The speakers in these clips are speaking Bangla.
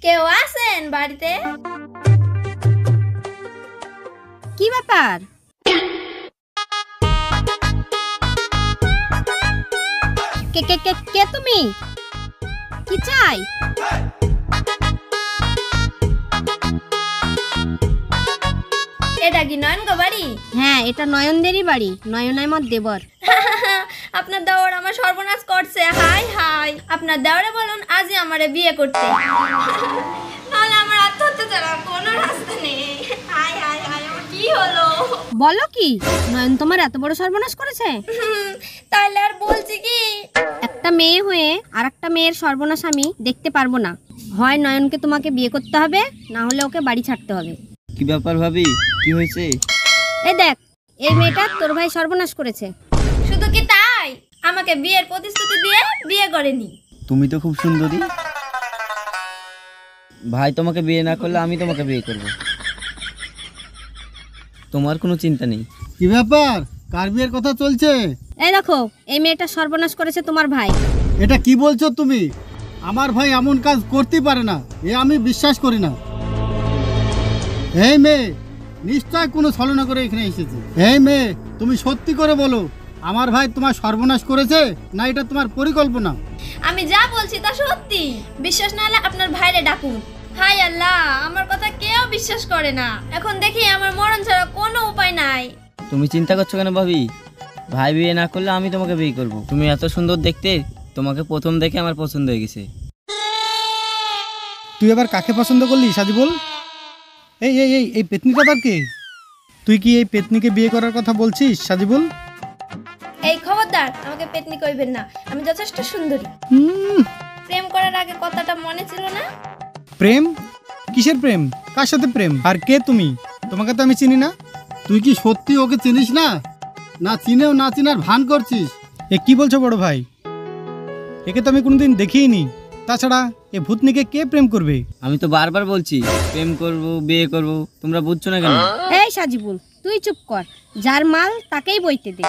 কেউ আছেন বাড়িতে? কি ব্যাপার? কে কে কে কে তুমি? কি চাই? এটা কি নয়ন গো বাড়ি? হ্যাঁ, এটা নয়নদেরই বাড়ি। নয়ন আমার দেবর। আপনার দেওর আমার সর্বনাশ করছে। হাই হাই, আপনার দেওরে বলুন আজই আমারে বিয়ে করতে, নাহলে আমার আত্মহত্যা ছাড়া কোনো রাস্তা নেই। হাই হাই হাই, আমার কি হলো? বলো কি, নয়ন তোমার এত বড় সর্বনাশ করেছে? তাহলে আর বলছি কি, একটা মেয়ে হয়ে আর একটা মেয়ের সর্বনাশ আমি দেখতে পারবো না। হয় নয়নকে তোমাকে বিয়ে করতে হবে, না হলে ওকে বাড়ি ছাড়তে হবে। কি ব্যাপার ভাবি, কি হয়েছে? এই দেখ, এই মেয়েটা তোর ভাই সর্বনাশ করেছে। শুধু কি তাই, আমাকে বিয়ের প্রতিশ্রুতি দিয়ে বিয়ে করেনি। তুমি তো খুব সুন্দরী, ভাই তোমাকে বিয়ে না করলে আমি তোমাকে বিয়ে করব, তোমার কোনো চিন্তা নেই। কি ব্যাপার, কার বিয়ের কথা চলছে? এই দেখো, এই মেয়েটা সর্বনাশ করেছে তোমার ভাই। এটা কি বলছো তুমি? আমার ভাই এমন কাজ করতেই পারে না, এ আমি বিশ্বাস করি না। এই মেয়ে নিশ্চয় কোনো ছলনা করে এখানে এসেছে। এই মেয়ে, তুমি সত্যি করে বলো, আমার ভাই তোমার সর্বনাশ করেছে না এটা তোমার পরিকল্পনা? আমি যা বলছি তা সত্যি, বিশ্বাস না হলে আপনার ভাইরে ডাকুন। হাই আল্লাহ, আমার কথা কেউ বিশ্বাস করে না। এখন দেখি আমার মরণ ছাড়া কোনো উপায় নাই। তুমি চিন্তা করছো কেন ভাবি? ভাই বিয়ে না করলে আমি তোমাকে বিয়ে করব। তুমি এত সুন্দর দেখতে, তোমাকে প্রথম দেখে আমার পছন্দ হয়ে গেছে। তুই এবার কাকে পছন্দ করলি সাজিবুল? এই এই এই এই পেতনিটা তার কে? তুই কি এই পেতনিকে বিয়ে করার কথা বলছিস সাজিবুল? এই খবরদার, আমাকে পেতনি কইবেন না, আমি যথেষ্ট সুন্দরী। প্রেম করার আগে কথাটা মনে ছিল না? প্রেম? কিসের প্রেম? কার সাথে প্রেম? আর কে তুমি? তোমাকে তো আমি চিনি না। তুই কি সত্যি ওকে চিনিস না? না চিনেও না চিনার ভান করছিস? এ কি বলছো বড় ভাই? একে তো আমি কোনোদিন দেখিনি। তাছাড়া এ ভূতনিকে কে প্রেম করবে? আমি তো বারবার বলছি প্রেম করব, বিয়ে করব, তোমরা বুঝছো না কেন? এই সাজিবুল, তুই চুপ কর, যার মাল তাকেই বইতে দে।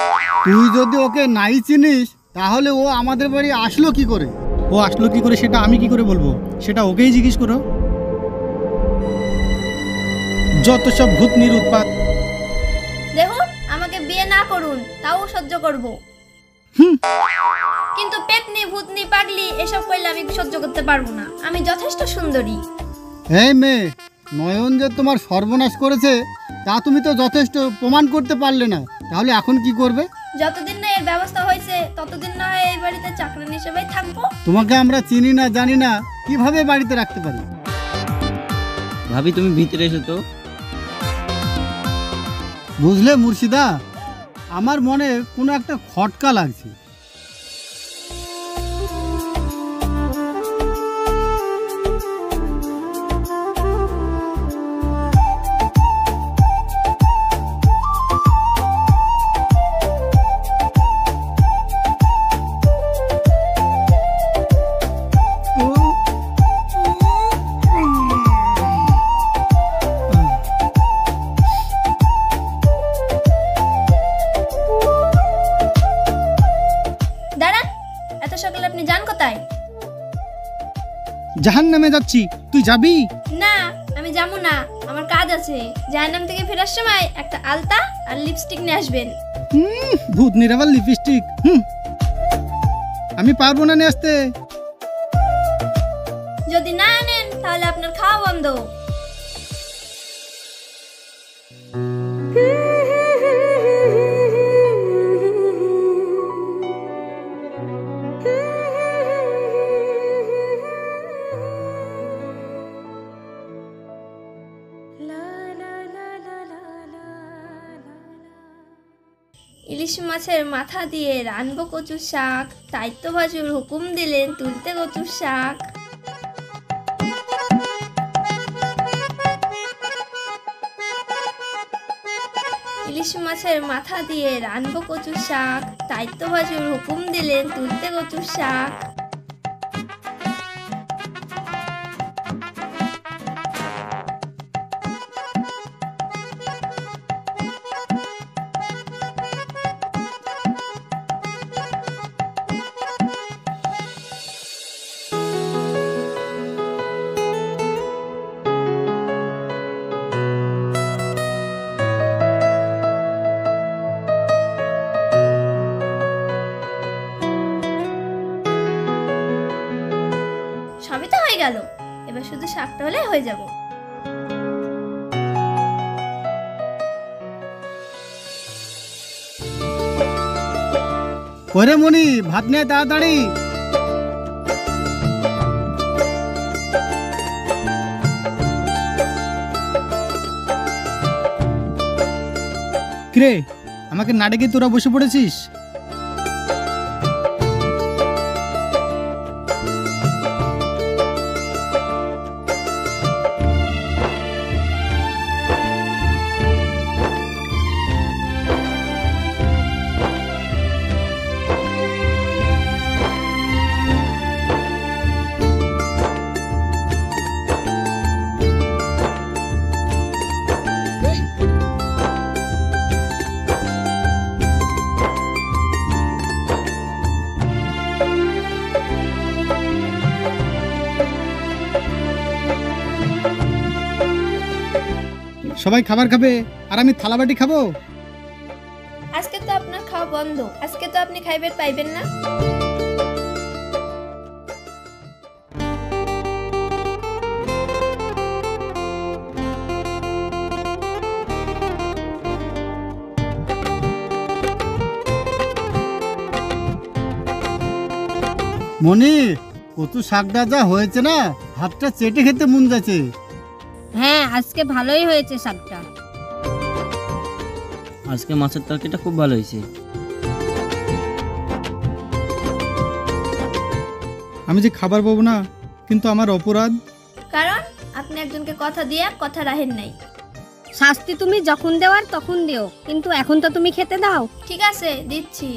তুই যদি ওকে নাই চিনিস তাহলে ও আমাদের বাড়ি আসলো কি করে? ও আসলো কি করে সেটা আমি কি করে বলবো? সেটা ওকেই জিজ্ঞেস করো। যত সব ভূতনির উৎপাত। দেখুন, আমাকে বিয়ে না করুন, তাও সহ্য করব, কিন্তু পেতনি ভূতনি পাগলি এসব কইলে আমি সহ্য করতে পারবো না। আমি যথেষ্ট সুন্দরী। এই মেয়ে, নয়ন যে তোমার সর্বনাশ করেছে তা তুমি তো যথেষ্ট প্রমাণ করতে পারলে না, তাহলে এখন কি করবে? যতদিন না এর ব্যবস্থা হয়েছে ততদিন না হয় এই বাড়িতে চাকরানি হিসেবেই থাকবো। তোমাকে আমরা চিনি না জানি না, কিভাবে বাড়িতে রাখতে পারি? ভাবি তুমি ভিতরে এসো তো। বুঝলে মুর্শিদা, আমার মনে কোনো একটা খটকা লাগছে। দাঁড়ান, এত সকালে আপনি যান কোথায়? জাহান্নামে যাচ্ছি, তুই যাবি? না, আমি যাবো না, আমার কাজ আছে। জাহান্নাম থেকে ফেরার সময় একটা আলতা আর লিপস্টিক নিয়ে আসবেন। ভূতনির আবার লিপস্টিক? আমি পারবো না নিয়ে আসতে। যদি না আনেন তাহলে আপনার খাওয়া বন্ধ। ইলিশ মাছের মাথা দিয়ে রানবো কচুর শাক, তাই তো ভাজুর হুকুম দিলেন তুলতে কচুর শাক। ইলিশ মাছের মাথা দিয়ে রানবো কচুর শাক, তাই তো ভাজুর হুকুম দিলেন তুলতে কচুর শাক। শাকটা হলে হয়ে যাব। ওরে মনি, ভাত নিয়ে তাড়াতাড়ি। কিরে, আমাকে না ডেকে তোরা বসে পড়েছিস? সবাই খাবার খাবে আর আমি থালাবাটি খাবো? আজকে তো আপনার খাওয়া বন্ধ, আজকে তো আপনি খাইবেন পাইবেন না। মনি, কত শাকটা যা হয়েছে না, ভাতটা চেটে খেতে মন যাচ্ছে। হ্যাঁ, আজকে ভালোই হয়েছে শাকটা। আজকে মাছের তরকারিটা খুব ভালো হয়েছে। আমি যে খাবার পাবো না, কিন্তু আমার অপরাধ। কারণ আপনি একজনকে কথা দিয়ে কথা রাখেন নাই। শাস্তি তুমি যখন দেওয়ার তখন দিও, কিন্তু এখন তো তুমি খেতে দাও। ঠিক আছে, দিচ্ছি।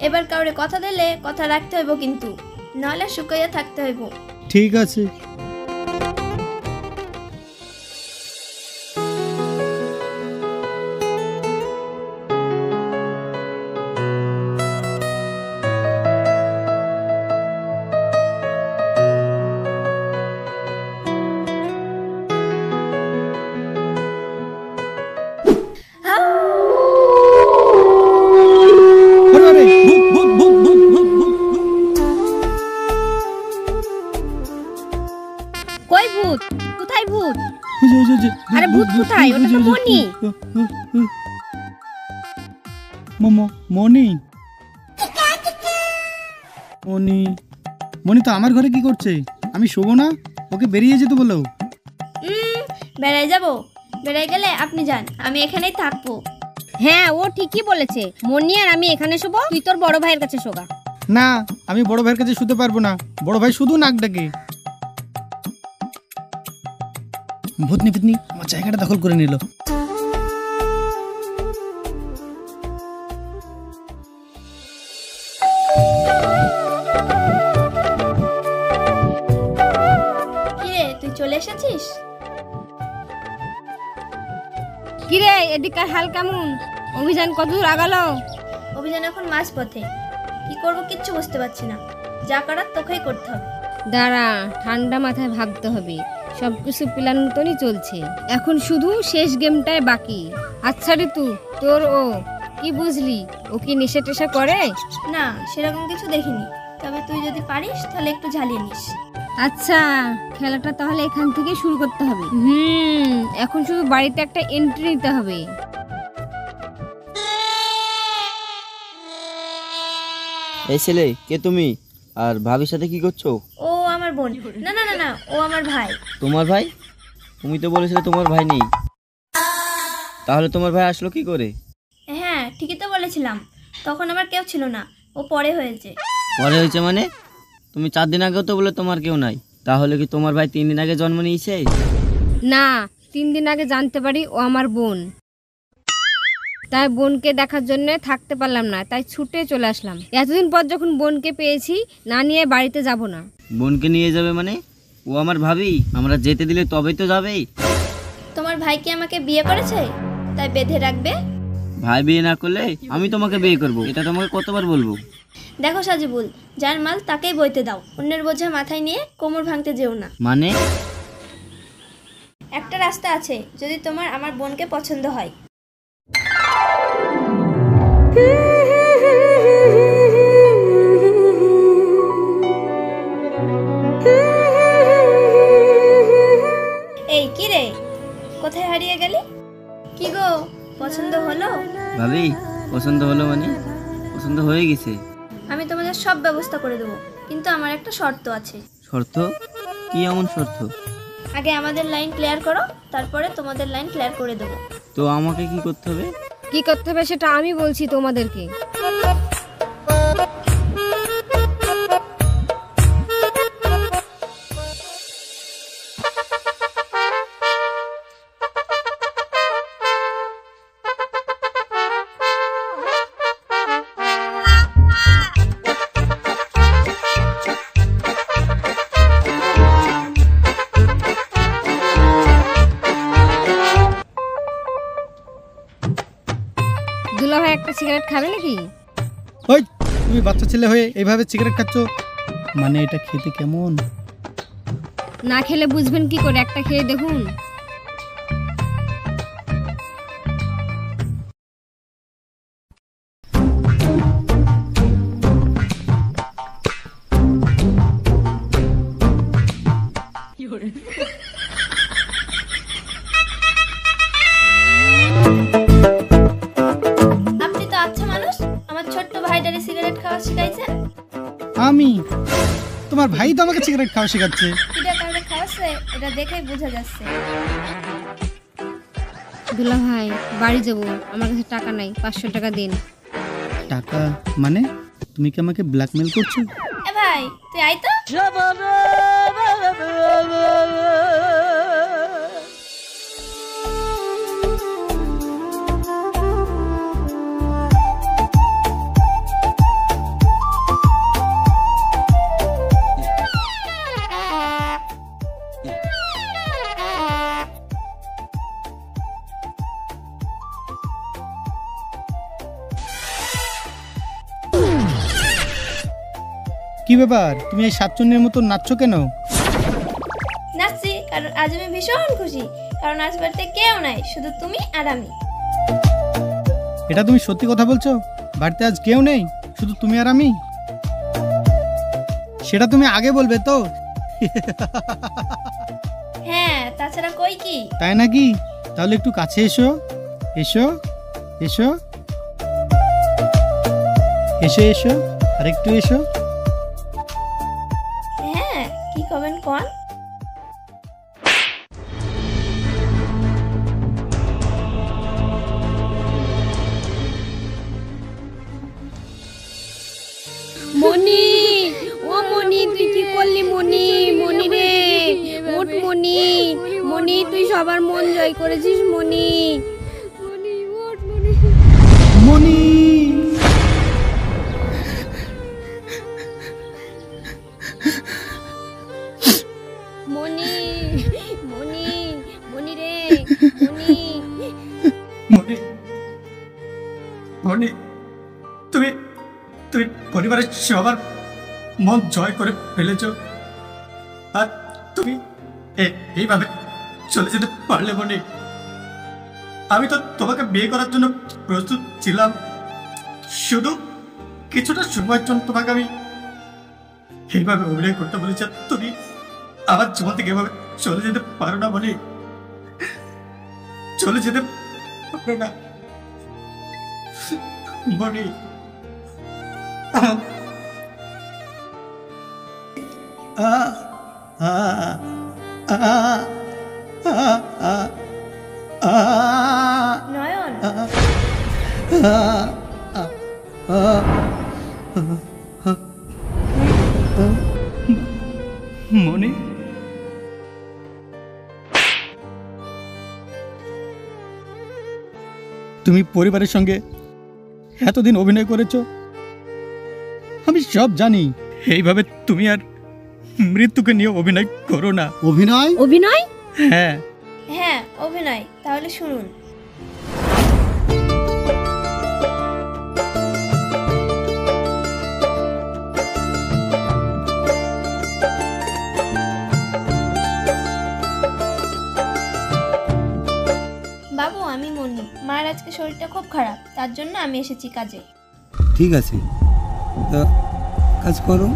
এবার কাউরে কথা দিলে কথা রাখতে হইব, কিন্তু নাহলে শুকাইয়া থাকতে হইব। ঠিক আছে। আরে, আরে, ভূত, ভূত, ভূত, ভূত, ভূত, ভূত, ভূত। কই ভূত? কোথায় ভূত? ওই যে, ওই যে, ওই যে, আরে ভূত কোথায়? ওটা তো মনি। মনি, মনি, মনি তো আমার ঘরে কি করছে? আমি শোবো না, ওকে বেরিয়ে যেতে বলো। বেড়াই যাব? বেড়াই গেলে আপনি যান, আমি এখানেই থাকবো। হ্যাঁ, ও ঠিকই বলেছে। মনি আর আমি এখানে শোবো, তুই তোর বড় ভাইয়ের কাছে শোগা। না, আমি বড় ভাইয়ের কাছে শুতে পারবো না। বড় ভাই শুধু নাক ডাকে। ভূতনি ফিতনি আমার জায়গাটা দখল করে নিল। কিরে, তুই চলে এসেছিস? কিরে, এদিকার হাল কেমন? অভিযান কতদূর আগালো? অভিযান এখন মাঝ পথে। কি করব কিচ্ছু বুঝতে পারছি না। যা করার তোকেই করতে হবে। দাঁড়া, ঠান্ডা মাথায় ভাবতে হবে। সবকিছু প্ল্যান মতনই চলছে, এখন শুধু শেষ গেমটাই বাকি। আচ্ছা ঋতু, তোর ও কি বুঝলি? ও কি নেশা টেশা করে? না, সেরকম কিছু দেখিনি। তবে তুই যদি পারিস তাহলে একটু ঝালিয়ে নিস। আচ্ছা, খেলাটা তাহলে এখান থেকে শুরু করতে হবে। এখন শুধু বাড়িতে একটা এন্ট্রি নিতে হবে। এই ছেলে, কে তুমি? আর ভাবির সাথে কি করছো? ও আমার বোন। না না না না, ও আমার ভাই। তোমার ভাই? তুমি তো বলেছিলে তোমার ভাই নেই, তাহলে তোমার ভাই আসলো কি করে? হ্যাঁ, ঠিকই তো বলেছিলাম। তখন আমার কেউ ছিল না, ও পরে হয়েছে। পরে হয়েছে মানে? তুমি 4 দিন আগেও তো বলে তোমার কেউ নাই। তাহলে কি তোমার ভাই 3 দিন আগে জন্ম নিয়েছে? না, 3 দিন আগে জানতে পারি ও আমার বোন। তাই বোনকে দেখার জন্য থাকতে পারলাম না, তাই ছুটে চলে আসলাম। এতদিন পর যখন বোনকে পেয়েছি, না নিয়ে বাড়িতে যাব না। বোনকে নিয়ে যাবে মানে? ও আমার ভাবি, আমরা যেতে দিলে তবেই তো যাবেই। তোমার ভাই কি আমাকে বিয়ে করেছে তাই বেঁধে রাখবে? ভাই বিয়ে না করলে আমি তোমাকে বিয়ে করব, এটা তোমাকে কতবার বলবো? দেখো সাজিবুল, যার মাল তাকেই বইতে দাও। অন্যের বোঝা মাথায় নিয়ে কোমর ভাঙতে যেও না। মানে? একটা রাস্তা আছে, যদি তোমার আমার বোনকে পছন্দ হয়। এই কি রে, কোথায় হারিয়ে গেলি? কি গো, পছন্দ হলো? ভাবি পছন্দ হলো মানে? পছন্দ হয়ে গেছে। আমি তোমাদের সব ব্যবস্থা করে দেবো, কিন্তু আমার একটা শর্ত আছে। শর্ত? কি এমন শর্ত? আগে আমাদের লাইন ক্লিয়ার করো, তারপরে তোমাদের লাইন ক্লিয়ার করে দেবো। তো আমাকে কি করতে হবে? কি করতে হবে সেটা আমি বলছি তোমাদেরকে। দুলা ভাই একটা সিগারেট খাবে নাকি? ওই তুমি বাচ্চা ছেলে হয়ে এইভাবে সিগারেট খাচ্ছ, মানে এটা খেতে কেমন? না খেলে বুঝবেন কি করে, একটা খেয়ে দেখুন। আপনি তো আচ্ছা মানুষ, আমার ছোট্ট ভাইটারে সিগারেট খাওয়া শিখাইছেন। আমি? তোমার ভাই তো আমাকে সিগারেট খাওয়া শেখাচ্ছে। কিটা কাউকে খাওয়াচ্ছে এটা দেখেই বোঝা যাচ্ছে। দুলা ভাই বাড়ি যাবো, আমার কাছে টাকা নাই, 500 টাকা দিন। টাকা মানে? তুমি কি আমাকে ব্ল্যাকমেল করছো? এ ভাই তুই আয় তো। কি ব্যাপার, তুমি এই সাতচন্নের মতো নাচছো কেন? নাচছি কারণ আজ আমি ভীষণ খুশি, কারণ আজ বাড়িতে কেউ নাই, শুধু তুমি আর আমি। এটা তুমি সত্যি কথা বলছো? বাড়িতে আজ কেউ নেই, শুধু তুমি আর আমি? সেটা তুমি আগে বলবে তো। হ্যাঁ, তাছাড়া কই কি। তাই নাকি? তাহলে একটু কাছে এসো, এসো এসো এসো এসো, আর একটু এসো। হ্যাঁ, কি করবেন কোন? মনি, ও মনি, তুই কি করলি মনি? মনি রে, ওঠ মনি। মনি তুই সবার মন জয় করেছিস মনি। মনি ওঠ মনি। মনি, মনি, মনি, মনি রে, মনি। মনি, মনি, তুমি তুমি পরিবারের সবার মন জয় করে ফেলেছ, আর তুমি এইভাবে চলে যেতে পারলে মনি? আমি তো তোমাকে বিয়ে করার জন্য প্রস্তুত ছিলাম, শুধু কিছুটা সময়ের জন্য তোমাকে আমি এইভাবে অভিনয় করতে বলেছি। তুমি আমার জীবন থেকে এভাবে চলে যেতে পারো না মনি, চলে যেতে পারো না মনি। নয়ন, মনি, তুমি পরিবারের সঙ্গে এতদিন অভিনয় করেছো, আমি সব জানি। এইভাবে তুমি আর মৃত্যুকে নিয়ে অভিনয় করো না। অভিনয়? অভিনয়? হ্যাঁ, হ্যাঁ অভিনয়, তাহলে শুনুন। তার জন্য আমি এসেছি কাজে। ঠিক আছে, তা কাজ করো।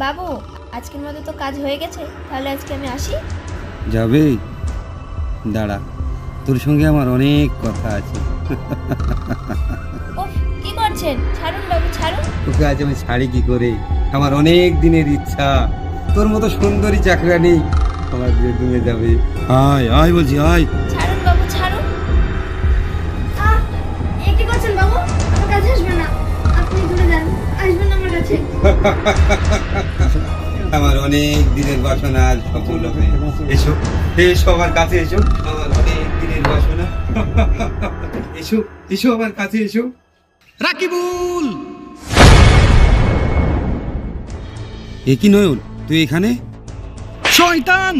বাবু, আজকের মতো তো কাজ হয়ে গেছে, তাহলে আজকে আমি আসি। যাবে? দাঁড়া, তোর সঙ্গে আমার অনেক কথা আছে। উফ, কি করছেন? ছাড়ুন বাবু, ছাড়ুন। তোকে আজ আমি ছাড়ি কি করে? আমার অনেক দিনের ইচ্ছা, তোর মতো সুন্দরী চাকরানি আমার বেডরুমে যাবে। আয় আয় বলছি, আয়। ছাড়ুন বাবু, ছাড়ুন। কি করছেন বাবু? আমার কাছে আসবেন না, আপনি দূরে যান, আসবেন না আমার কাছে। আমার অনেক দিনের বাসনা আজ সফল হবে। এসো এসো আমার কাছে, এসো, আমার অনেক দিনের বাসনা। এসো এসো আমার কাছে, এসো। রাকিবুল! এ কি নয়ন, তুই এখানে? শয়তান!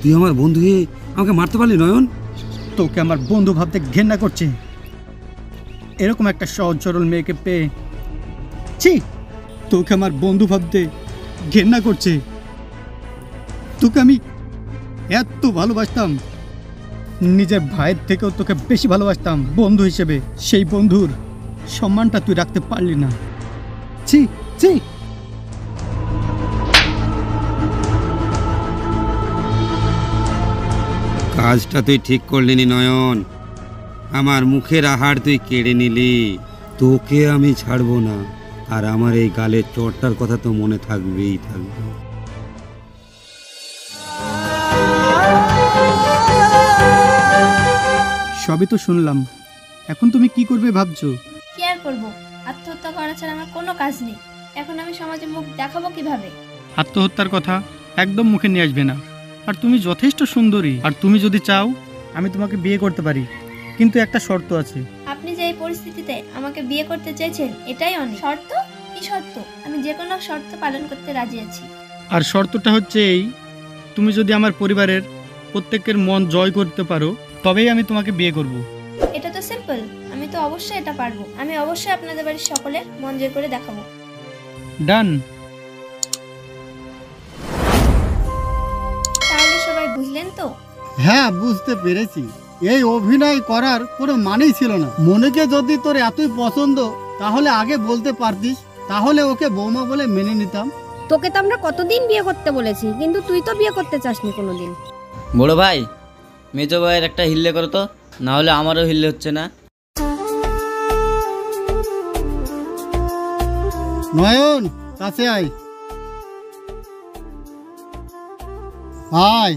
তুই আমার বন্ধু হয়ে আমাকে মারতে পারলি নয়ন? তোকে আমার বন্ধু ভাবতে ঘেন্না করছে, এরকম একটা সহজ সরল মেয়েকে পেয়ে। ছি, তোকে আমার বন্ধু ভাবতে ঘেন্না করছে। তোকে আমি এত ভালোবাসতাম, নিজের ভাইয়ের থেকেও তোকে বেশি ভালোবাসতাম বন্ধু হিসেবে। সেই বন্ধুর সম্মানটা তুই রাখতে পারলি না। ছি ছি। কাজটা তুই ঠিক করলি নি নয়ন, আমার মুখের আহার তুই কেড়ে নিলি। তোকে আমি ছাড়বো না, আর আমার এই গালের চোটটার কথা তো মনে থাকবেই থাকবে। সবই তো শুনলাম, এখন তুমি কি করবে ভাবছো? কি আর করবো, আত্মহত্যা করা ছাড়া আমার কোনো কাজ নেই। এখন আমি সমাজে মুখ দেখাবো কিভাবে? আত্মহত্যার কথা একদম মুখে নিয়ে আসবে না। আর তুমি যথেষ্ট সুন্দরী, আর তুমি যদি চাও আমি তোমাকে বিয়ে করতে পারি, কিন্তু একটা শর্ত আছে। আপনি যে এই পরিস্থিতিতে আমাকে বিয়ে করতে চেয়েছেন, এটাই অনেক। শর্ত? কি শর্ত? আমি যে কোনো শর্ত পালন করতে রাজি আছি। আর শর্তটা হচ্ছে এই, তুমি যদি আমার পরিবারের প্রত্যেকের মন জয় করতে পারো, তবেই আমি তোমাকে বিয়ে করব। এটা তো সিম্পল, আমি তো অবশ্যই এটা পারবো। আমি অবশ্যই আপনাদের বাড়ির সকলের মন জয় করে দেখাবো। ডান। তাহলে সবাই বুঝলেন তো? হ্যাঁ, বুঝতে পেরেছি। এই অভিনয় করার কোনো মানেই ছিল না। মনেকে যদি তোর এতই পছন্দ, তাহলে আগে বলতে পারতিস, তাহলে ওকে বৌমা বলে মেনে নিতাম। তোকে তো আমরা কতদিন বিয়ে করতে বলেছি, কিন্তু তুই তো বিয়ে করতে চাসনি কোনোদিন। বড় ভাই, মেজো ভাইয়ের একটা হিল্লে করো তো, না হলে আমারও হিল্লে হচ্ছে না। নয়ন, কাছে আয়। আয়।